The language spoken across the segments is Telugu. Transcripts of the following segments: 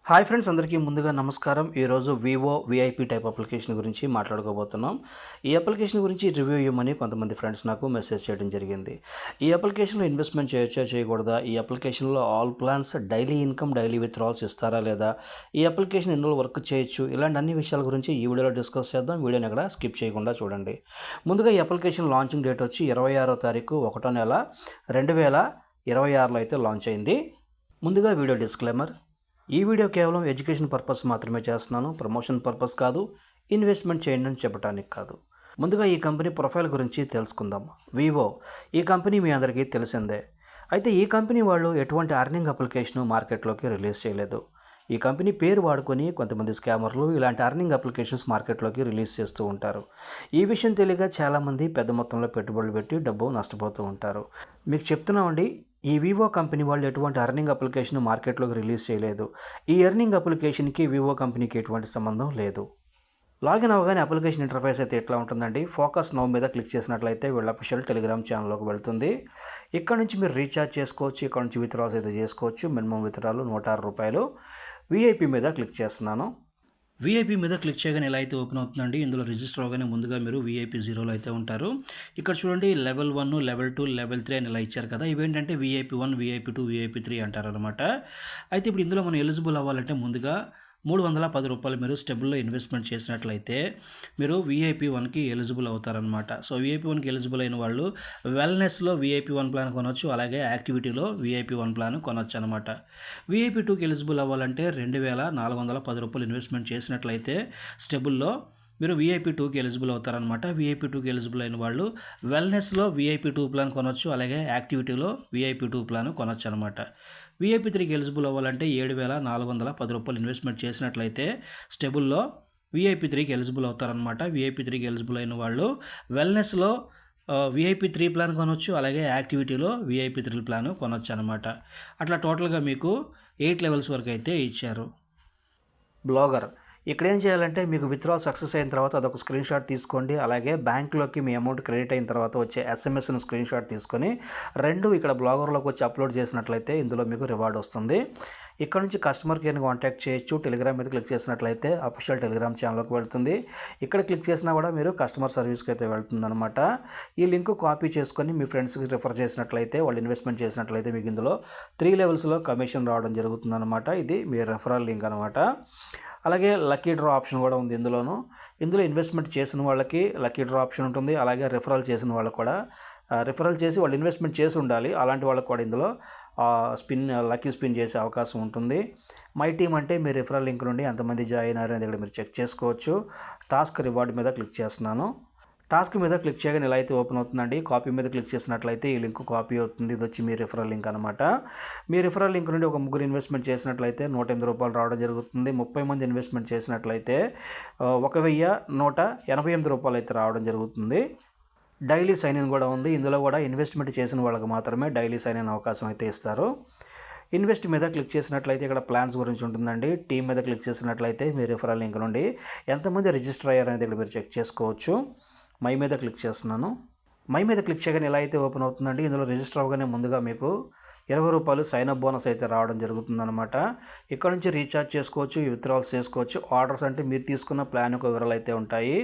హాయ్ ఫ్రెండ్స్, అందరికీ ముందుగా నమస్కారం. ఈరోజు వివో విఐపి టైప్ అప్లికేషన్ గురించి మాట్లాడుకోబోతున్నాం. ఈ అప్లికేషన్ గురించి రివ్యూ ఇవ్వమని కొంతమంది ఫ్రెండ్స్ నాకు మెసేజ్ చేయడం జరిగింది. ఈ అప్లికేషన్లో ఇన్వెస్ట్మెంట్ చేయొచ్చా చేయకూడదా, ఈ అప్లికేషన్లో all plans daily income daily withdrawals ఇస్తారా లేదా, ఈ అప్లికేషన్ ఎన్ని రోజులు వర్క్ చేయొచ్చు, ఇలాంటి అన్ని విషయాల గురించి ఈ వీడియోలో డిస్కస్ చేద్దాం. వీడియోని ఎక్కడ స్కిప్ చేయకుండా చూడండి. ముందుగా ఈ అప్లికేషన్ లాంచింగ్ డేట్ వచ్చి 26వ తారీఖు 1వ నెల 2026లో అయితే లాంచ్ అయింది. ముందుగా వీడియో డిస్క్లైమర్: ఈ వీడియో కేవలం ఎడ్యుకేషన్ పర్పస్ మాత్రమే చేస్తున్నాను, ప్రమోషన్ పర్పస్ కాదు, ఇన్వెస్ట్మెంట్ చేయండి అని చెప్పడానికి కాదు. ముందుగా ఈ కంపెనీ ప్రొఫైల్ గురించి తెలుసుకుందాం. వివో ఈ కంపెనీ మీ అందరికీ తెలిసిందే. అయితే ఈ కంపెనీ వాళ్ళు ఎటువంటి అర్నింగ్ అప్లికేషన్ మార్కెట్లోకి రిలీజ్ చేయలేదు. ఈ కంపెనీ పేరు వాడుకొని కొంతమంది స్కామర్లు ఇలాంటి అర్నింగ్ అప్లికేషన్స్ మార్కెట్లోకి రిలీజ్ చేస్తూ ఉంటారు. ఈ విషయం తెలియక చాలామంది పెద్ద మొత్తంలో పెట్టుబడులు పెట్టి డబ్బు నష్టపోతూ ఉంటారు. మీకు చెప్తున్నామండి, ఈ వివో కంపెనీ వాళ్ళు ఎటువంటి అర్నింగ్ అప్లికేషన్ మార్కెట్లోకి రిలీజ్ చేయలేదు. ఈ ఎర్నింగ్ అప్లికేషన్కి వివో కంపెనీకి ఎటువంటి సంబంధం లేదు. లాగిన్ అవ్వగానే అప్లికేషన్ ఇంటర్ఫేస్ అయితే ఎట్లా ఉంటుందండి, ఫోకస్ నౌ మీద క్లిక్ చేసినట్లయితే వీళ్ళ అఫీషియల్ టెలిగ్రామ్ ఛానల్లోకి వెళ్తుంది. ఇక్కడ నుంచి మీరు రీఛార్జ్ చేసుకోవచ్చు, ఇక్కడ నుంచి విత్డ్రాల్స్ అయితే చేసుకోవచ్చు. Minimum withdrawal ₹106. విఐపి మీద క్లిక్ చేస్తున్నాను. విఐపి మీద క్లిక్ చేయగానే ఎలా అయితే ఓపెన్ అవుతుందండి. ఇందులో రిజిస్టర్ అవగానే ముందుగా మీరు విఐపి 0లో అయితే ఉంటారు. ఇక్కడ చూడండి, లెవెల్ 1, లెవెల్ 2, లెవెల్ 3 అని ఇలా ఇచ్చారు కదా. ఇవేంటంటే విఐపి 1, విఐపి 2, విఐపి 3 అంటారనమాట. అయితే ఇప్పుడు ఇందులో మనం ఎలిజిబుల్ అవ్వాలంటే ముందుగా ₹310 మీరు స్టెబుల్లో ఇన్వెస్ట్మెంట్ చేసినట్లయితే మీరు విఐపి 1కి ఎలిజిబుల్ అవుతారనమాట. సో విఐపి 1కి ఎలిజిబుల్ అయిన వాళ్ళు వెల్నెస్లో విఐపి 1 ప్లాన్ కొనవచ్చు, అలాగే యాక్టివిటీలో విఐపి 1 ప్లాన్ కొనవచ్చు అనమాట. విఐపి 2కి ఎలిజిబుల్ అవ్వాలంటే ₹2,410 ఇన్వెస్ట్మెంట్ చేసినట్లయితే స్టెబుల్లో మీరు విఐపి 2కి ఎలిజిబుల్ అవుతారనమాట. విఐపి 2కి ఎలిజిబుల్ అయిన వాళ్ళు వెల్నెస్లో విఐపి 2 ప్లాన్ కొనవచ్చు, అలాగే యాక్టివిటీలో విఐపి 2 ప్లాన్ కొనవచ్చు అనమాట. విఐపి 3కి ఎలిజిబుల్ అవ్వాలంటే ₹7,410 ఇన్వెస్ట్మెంట్ చేసినట్లయితే స్టెబుల్లో విఐపి 3కి ఎలిజిబుల్ అవుతారనమాట. విఐపి 3కి ఎలిజిబుల్ అయిన వాళ్ళు వెల్నెస్లో విఐపి 3 ప్లాన్ కొనవచ్చు, అలాగే యాక్టివిటీలో విఐపి 3 ప్లాన్ కొనవచ్చు అనమాట. అట్లా టోటల్గా మీకు 8 లెవెల్స్ వరకు అయితే ఇచ్చారు. బ్లాగర్ ఇక్కడ ఏం చేయాలంటే, మీకు విత్డ్రాల్ సక్సెస్ అయిన తర్వాత అదొక స్క్రీన్ షాట్ తీసుకోండి. అలాగే బ్యాంకులోకి మీ అమౌంట్ క్రెడిట్ అయిన తర్వాత వచ్చే ఎస్ఎంఎస్ను స్క్రీన్ షాట్ తీసుకొని ఇక్కడ బ్లాగర్లోకి వచ్చి అప్లోడ్ చేసినట్లయితే ఇందులో మీకు రివార్డ్ వస్తుంది. ఇక్కడ నుంచి కస్టమర్ కేర్ని కాంటాక్ట్ చేయొచ్చు. టెలిగ్రామ్ మీద క్లిక్ చేసినట్లయితే అఫీషియల్ టెలిగ్రామ్ ఛానల్లోకి వెళ్తుంది. ఇక్కడ క్లిక్ చేసినా కూడా మీరు కస్టమర్ సర్వీస్కి అయితే వెళ్తుందన్నమాట. ఈ లింక్ కాపీ చేసుకొని మీ ఫ్రెండ్స్కి రిఫర్ చేసినట్లయితే, వాళ్ళు ఇన్వెస్ట్మెంట్ చేసినట్లయితే మీకు ఇందులో 3 లెవెల్స్లో కమిషన్ రావడం జరుగుతుందన్నమాట. ఇది మీ రెఫరల్ లింక్ అనమాట. అలాగే లక్కీ డ్రా ఆప్షన్ కూడా ఉంది ఇందులో ఇన్వెస్ట్మెంట్ చేసిన వాళ్ళకి లక్కీ డ్రా ఆప్షన్ ఉంటుంది. అలాగే రిఫరల్ చేసిన వాళ్ళకి కూడా రిఫరల్ చేసి వాళ్ళు ఇన్వెస్ట్మెంట్ చేసి ఉండాలి, అలాంటి వాళ్ళకి కూడా ఇందులో లక్కీ స్పిన్ చేసే అవకాశం ఉంటుంది. మై టీమ్ అంటే మీ రిఫరల్ లింక్ నుండి ఎంతమంది జాయిన్ అయ్యారు అనేది మీరు చెక్ చేసుకోవచ్చు. టాస్క్ రివార్డ్ మీద క్లిక్ చేస్తున్నాను. టాస్క్ మీద క్లిక్ చేయగానే ఇలా అయితే ఓపెన్ అవుతుందండి. కాపీ మీద క్లిక్ చేసినట్లయితే ఈ లింక్ కాపీ అవుతుంది. ఇది వచ్చి మీ రిఫరల్ లింక్ అనమాట. మీ రిఫరల్ లింక్ నుండి ఒక 3 ఇన్వెస్ట్మెంట్ చేసినట్లయితే ₹108 రావడం జరుగుతుంది. 30 మంది ఇన్వెస్ట్మెంట్ చేసినట్లయితే ₹1,188 అయితే రావడం జరుగుతుంది. డైలీ సైన్ ఇన్ కూడా ఉంది. ఇందులో కూడా ఇన్వెస్ట్మెంట్ చేసిన వాళ్ళకి మాత్రమే డైలీ సైన్ ఇన్ అవకాశం అయితే ఇస్తారు. ఇన్వెస్ట్ మీద క్లిక్ చేసినట్లయితే ఇక్కడ ప్లాన్స్ గురించి ఉంటుందండి. టీమ్ మీద క్లిక్ చేసినట్లయితే మీ రిఫరల్ లింక్ నుండి ఎంతమంది రిజిస్టర్ అయ్యారనేది ఇక్కడ మీరు చెక్ చేసుకోవచ్చు. మై మీద క్లిక్ చేస్తున్నాను. మై మీద క్లిక్ చేయగానే ఎలా అయితే ఓపెన్ అవుతుందండి. ఇందులో రిజిస్టర్ అవ్వగానే ముందుగా మీకు ₹20 సైన్ అప్ బోనస్ అయితే రావడం జరుగుతుందన్నమాట. ఇక్కడ నుంచి రీఛార్జ్ చేసుకోవచ్చు, విత్డ్రాల్స్ చేసుకోవచ్చు. ఆర్డర్స్ అంటే మీరు తీసుకున్న ప్లాన్ యొక్క వివరాలు అయితే ఉంటాయి.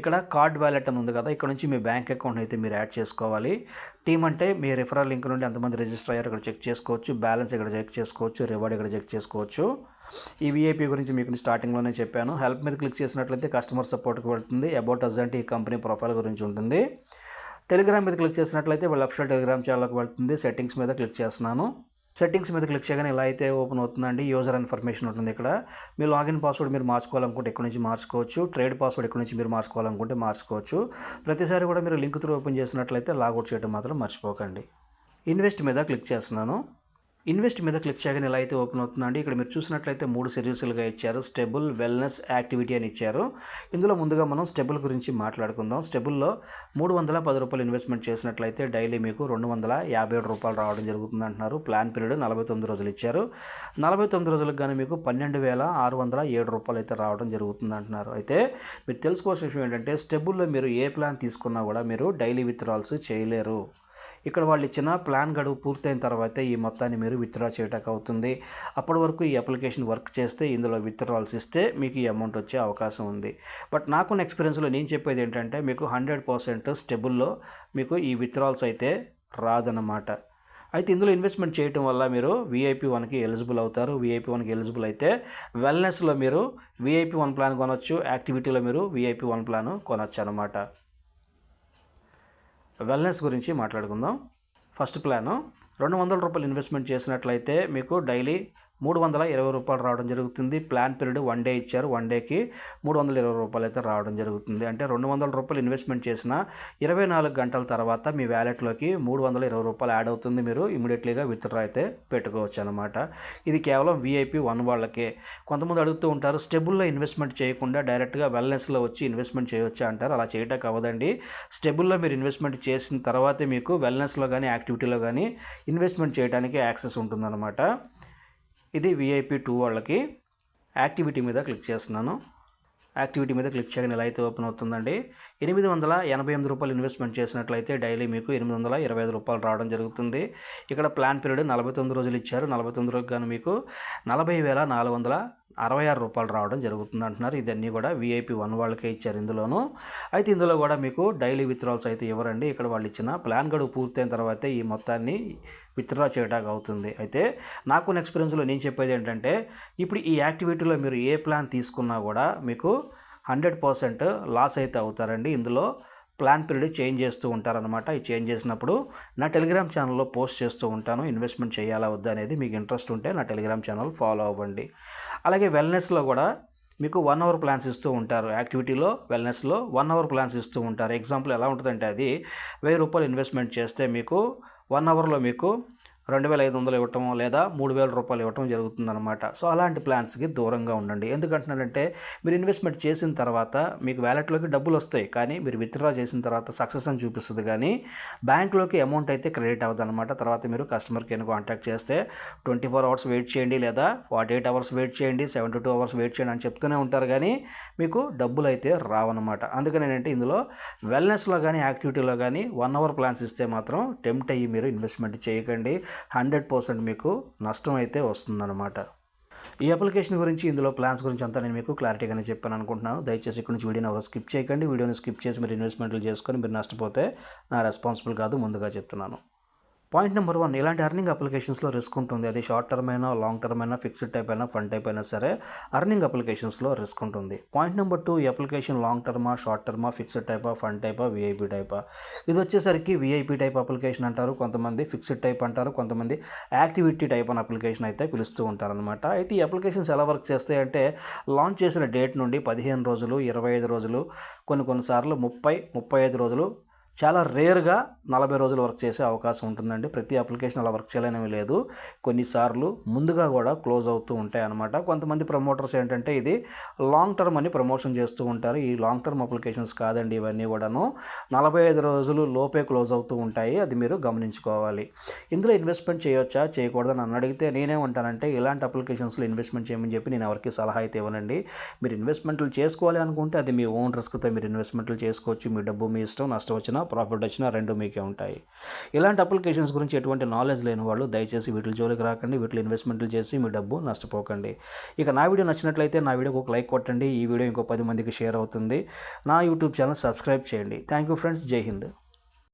ఇక్కడ కార్డ్ వ్యాలెట్ అని ఉంది కదా, ఇక్కడ నుంచి మీ బ్యాంక్ అకౌంట్ అయితే మీరు యాడ్ చేసుకోవాలి. టీమ్ అంటే మీ రిఫరల్ లింక్ నుండి ఎంతమంది రిజిస్టర్ అయ్యారు ఇక్కడ చెక్ చేసుకోవచ్చు. బ్యాలెన్స్ ఇక్కడ చెక్ చేసుకోవచ్చు, రివార్డ్ ఇక్కడ చెక్ చేసుకోవచ్చు. ఈ విఐపి గురించి మీకు స్టార్టింగ్లోనే చెప్పాను. హెల్ప్ మీద క్లిక్ చేసినట్లయితే కస్టమర్ సపోర్ట్కి వెళ్తుంది. అబౌట్ అస్ అంటే ఈ కంపెనీ ప్రొఫైల్ గురించి ఉంటుంది. టెలిగ్రామ్ మీద క్లిక్ చేసినట్లయితే వాళ్ళ అఫీషియల్ టెలిగ్రామ్ ఛానల్కి వెళ్తుంది. సెట్టింగ్స్ మీద క్లిక్ చేస్తున్నాను. సెట్టింగ్స్ మీద క్లిక్ చేయగానే ఇలా అయితే ఓపెన్ అవుతుందండి. యూజర్ ఇన్ఫర్మేషన్ ఉంటుంది. ఇక్కడ మీ లాగిన్ పాస్వర్డ్ మీరు మార్చుకోవాలనుకుంటే ఇక్కడ నుంచి మార్చుకోవచ్చు. ట్రేడ్ పాస్వర్డ్ ఇక్కడ నుంచి మీరు మార్చుకోవాలనుకుంటే మార్చుకోవచ్చు. ప్రతిసారి కూడా మీరు లింక్ త్రూ ఓపెన్ చేసినట్లయితే లాగౌట్ చేయడం మాత్రం మర్చిపోకండి. ఇన్వెస్ట్ మీద క్లిక్ చేస్తున్నాను. ఇన్వెస్ట్ మీద క్లిక్ చేయగానే ఎలా అయితే ఓపెన్ అవుతుందండి. ఇక్కడ మీరు చూసినట్లయితే 3 సర్వీసులుగా ఇచ్చారు. స్టెబుల్, వెల్నెస్, యాక్టివిటీ అని ఇచ్చారు. ఇందులో ముందుగా మనం స్టెబుల్ గురించి మాట్లాడుకుందాం. స్టెబుల్లో ₹310 ఇన్వెస్ట్మెంట్ చేసినట్లయితే డైలీ మీకు ₹257 రావడం జరుగుతుంది అంటున్నారు. ప్లాన్ పీరియడ్ 49 రోజులు ఇచ్చారు. 49 రోజులకు కానీ మీకు ₹12,607 అయితే రావడం జరుగుతుంది అంటున్నారు. అయితే మీరు తెలుసుకోవాల్సిన విషయం ఏంటంటే, స్టెబుల్లో మీరు ఏ ప్లాన్ తీసుకున్నా కూడా మీరు డైలీ విత్డ్రాల్స్ చేయలేరు. ఇక్కడ వాళ్ళు ఇచ్చిన ప్లాన్ గడువు పూర్తయిన తర్వాతే ఈ మొత్తాన్ని మీరు విత్డ్రా చేయడానికి అవుతుంది. అప్పటి వరకు ఈ అప్లికేషన్ వర్క్ చేస్తే ఇందులో విత్డ్రాల్స్ ఇస్తే మీకు ఈ అమౌంట్ వచ్చే అవకాశం ఉంది. బట్ నాకున్న ఎక్స్పీరియన్స్లో నేను చెప్పేది ఏంటంటే మీకు 100% స్టెబుల్లో మీకు ఈ విత్డ్రాల్స్ అయితే రాదన్నమాట. అయితే ఇందులో ఇన్వెస్ట్మెంట్ చేయటం వల్ల మీరు VIP 1కి ఎలిజిబుల్ అవుతారు. VIP 1కి ఎలిజిబుల్ అయితే వెల్నెస్లో మీరు VIP 1 ప్లాన్ కొనవచ్చు, యాక్టివిటీలో మీరు VIP 1 ప్లాన్ కొనవచ్చు అనమాట. వెల్నెస్ గురించి మాట్లాడుకుందాం. ఫస్ట్ ప్లాను ₹200 ఇన్వెస్ట్మెంట్ చేసినట్లయితే మీకు డైలీ ₹320 రావడం జరుగుతుంది. ప్లాన్ పీరియడ్ 1 డే ఇచ్చారు. 1 డేకి ₹320 అయితే రావడం జరుగుతుంది. అంటే ₹200 ఇన్వెస్ట్మెంట్ చేసిన 24 గంటల తర్వాత మీ వ్యాలెట్లోకి ₹320 యాడ్ అవుతుంది. మీరు ఇమీడియట్లీగా విత్డ్రా అయితే పెట్టుకోవచ్చు అనమాట. ఇది కేవలం VIP 1 వాళ్ళకే. కొంతమంది అడుగుతూ ఉంటారు, స్టెబుల్లో ఇన్వెస్ట్మెంట్ చేయకుండా డైరెక్ట్గా వెల్నెస్లో వచ్చి ఇన్వెస్ట్మెంట్ చేయవచ్చా అంటారు. అలా చేయటానికి అవ్వదండి. స్టెబుల్లో మీరు ఇన్వెస్ట్మెంట్ చేసిన తర్వాతే మీకు వెల్నెస్లో కానీ యాక్టివిటీలో కానీ ఇన్వెస్ట్మెంట్ చేయడానికి యాక్సెస్ ఉంటుందన్నమాట. ఇది VIP 2 వాళ్ళకి. యాక్టివిటీ మీద క్లిక్ చేస్తున్నాను. యాక్టివిటీ మీద క్లిక్ చేయగానే ఇలా అయితే ఓపెన్ అవుతుందండి. ₹888 ఇన్వెస్ట్మెంట్ చేసినట్లయితే డైలీ మీకు ₹825 రావడం జరుగుతుంది. ఇక్కడ ప్లాన్ పీరియడ్ 49 రోజులు ఇచ్చారు. 49 రోజులకు గాను మీకు ₹40,466 రావడం జరుగుతుంది అంటున్నారు. ఇదన్నీ కూడా VIP 1 వాళ్ళకే ఇచ్చారు ఇందులోను. అయితే ఇందులో కూడా మీకు డైలీ విత్డ్రాల్స్ అయితే ఇవ్వరండి. ఇక్కడ వాళ్ళు ఇచ్చిన ప్లాన్ గడువు పూర్తయిన తర్వాతే ఈ మొత్తాన్ని విత్డ్రా చేయడానికి అవుతుంది. అయితే నాకు ఎక్స్పీరియన్స్లో నేను చెప్పేది ఏంటంటే ఇప్పుడు ఈ యాక్టివిటీలో మీరు ఏ ప్లాన్ తీసుకున్నా కూడా మీకు 100% లాస్ అయితే అవుతారండి. ఇందులో ప్లాన్ పీరియడ్ చేంజ్ చేస్తూ ఉంటారనమాట. ఈ చేంజ్ చేసినప్పుడు నా టెలిగ్రామ్ ఛానల్లో పోస్ట్ చేస్తూ ఉంటాను. ఇన్వెస్ట్మెంట్ చేయాలా వద్దా అనేది మీకు ఇంట్రెస్ట్ ఉంటే నా టెలిగ్రామ్ ఛానల్ ఫాలో అవ్వండి. అలాగే వెల్నెస్లో కూడా మీకు 1 అవర్ ప్లాన్స్ ఇస్తూ ఉంటారు. యాక్టివిటీలో వెల్నెస్లో 1 అవర్ ప్లాన్స్ ఇస్తూ ఉంటారు. ఎగ్జాంపుల్ ఎలా ఉంటుందంటే అది ₹1000 ఇన్వెస్ట్మెంట్ చేస్తే మీకు 1 అవర్లో మీకు 2,500 ఇవ్వటం లేదా ₹3,000 ఇవ్వటం జరుగుతుందన్నమాట. సో అలాంటి ప్లాన్స్కి దూరంగా ఉండండి. ఎందుకంటున్నారంటే మీరు ఇన్వెస్ట్మెంట్ చేసిన తర్వాత మీకు వ్యాలెట్లోకి డబ్బులు వస్తాయి, కానీ మీరు విత్డ్రా చేసిన తర్వాత సక్సెస్ అని చూపిస్తుంది, కానీ బ్యాంక్లోకి అమౌంట్ అయితే క్రెడిట్ అవ్వదు అనమాట. తర్వాత మీరు కస్టమర్ కేర్ని కాంటాక్ట్ చేస్తే 24 అవర్స్ వెయిట్ చేయండి లేదా 48 అవర్స్ వెయిట్ చేయండి, 72 అవర్స్ వెయిట్ చేయండి అని చెప్తూనే ఉంటారు, కానీ మీకు డబ్బులు అయితే రావన్నమాట. అందుకని ఏంటంటే ఇందులో వెల్నెస్లో కానీ యాక్టివిటీలో కానీ 1 అవర్ ప్లాన్స్ ఇస్తే మాత్రం టెంప్ట్ అయ్యి మీరు ఇన్వెస్ట్మెంట్ చేయకండి. 100% మీకు నష్టం అయితే వస్తుందన్నమాట. ఈ అప్లికేషన్ గురించి ఇందులో ప్లాన్స్ గురించి అంతా నేను మీకు క్లారిటీగానే చెప్పాను అనుకుంటున్నాను. దయచేసి ఇక్కడ నుంచి వీడియోని ఎవరు స్కిప్ చేయకండి. వీడియోని స్కిప్ చేసి మీరు ఇన్వెస్ట్మెంట్లు చేసుకొని మీరు నష్టపోతే నా రెస్పాన్సిబుల్ కాదు, ముందుగా చెప్తున్నాను. పాయింట్ నెంబర్ 1, ఇలాంటి అర్నింగ్ అప్లికేషన్స్లో రిస్క్ ఉంటుంది. అది షార్ట్ టర్మ్ అయినా లాంగ్ టర్మ్ అయినా ఫిక్స్డ్ టైప్ అయినా ఫండ్ టైప్ అయినా సరే అర్నింగ్ అప్లికేషన్స్లో రిస్క్ ఉంటుంది. పాయింట్ నెంబర్ 2, ఈ అప్లికేషన్ లాంగ్ టర్మా, షార్ట్ టర్మా, ఫిక్స్డ్ టైపా, ఫండ్ టైపా, VIP టైపా. ఇది వచ్చేసరికి VIP టైప్ అప్లికేషన్ అంటారు, కొంతమంది ఫిక్స్డ్ టైప్ అంటారు, కొంతమంది యాక్టివిటీ టైప్ అని అప్లికేషన్ అయితే పిలుస్తూ ఉంటారనమాట. అయితే ఈ అప్లికేషన్స్ ఎలా వర్క్ చేస్తాయంటే లాంచ్ చేసిన డేట్ నుండి 15 రోజులు, 25 రోజులు, కొన్నిసార్లు 30, 35 రోజులు, చాలా రేర్గా 40 రోజులు వర్క్ చేసే అవకాశం ఉంటుందండి. ప్రతి అప్లికేషన్ అలా వర్క్ చేయలేనివి లేదు. కొన్నిసార్లు ముందుగా కూడా క్లోజ్ అవుతూ ఉంటాయి అన్నమాట. కొంతమంది ప్రమోటర్స్ ఏంటంటే ఇది లాంగ్ టర్మ్ అని ప్రమోషన్ చేస్తూ ఉంటారు. ఈ లాంగ్ టర్మ్ అప్లికేషన్స్ కాదండి, ఇవన్నీ కూడాను 45 రోజులు లోపే క్లోజ్ అవుతూ ఉంటాయి. అది మీరు గమనించుకోవాలి. ఇందులో ఇన్వెస్ట్మెంట్ చేయొచ్చా చేయకూడదని నన్ను అడిగితే నేనేమంటానంటే ఇలాంటి అప్లికేషన్స్లో ఇన్వెస్ట్మెంట్ చేయమని చెప్పి నేను ఎవరికి సలహా అయితే ఇవ్వనండి. మీరు ఇన్వెస్ట్మెంట్లు చేసుకోవాలి అనుకుంటే అది మీ ఓన్ రిస్క్తో మీరు ఇన్వెస్ట్మెంట్లు చేసుకోవచ్చు. మీ డబ్బు మీ ఇష్టం, నష్టం వచ్చినా ప్రాఫిట్ వచ్చినా రెండు మీకే ఉంటాయి. ఇలాంటి అప్లికేషన్స్ గురించి ఎటువంటి నాలెడ్జ్ లేని వాళ్ళు దయచేసి వీటి జోలికి రాకండి. వీటిలో ఇన్వెస్ట్మెంట్లు చేసి మీ డబ్బు నష్టపోకండి. ఇక నా వీడియో నచ్చినట్లయితే నా వీడియోకి ఒక లైక్ కొట్టండి. ఈ వీడియో ఇంకో 10 మందికి షేర్ అవుతుంది. నా యూట్యూబ్ ఛానల్ సబ్స్క్రైబ్ చేయండి. Thank you friends. జై హింద్.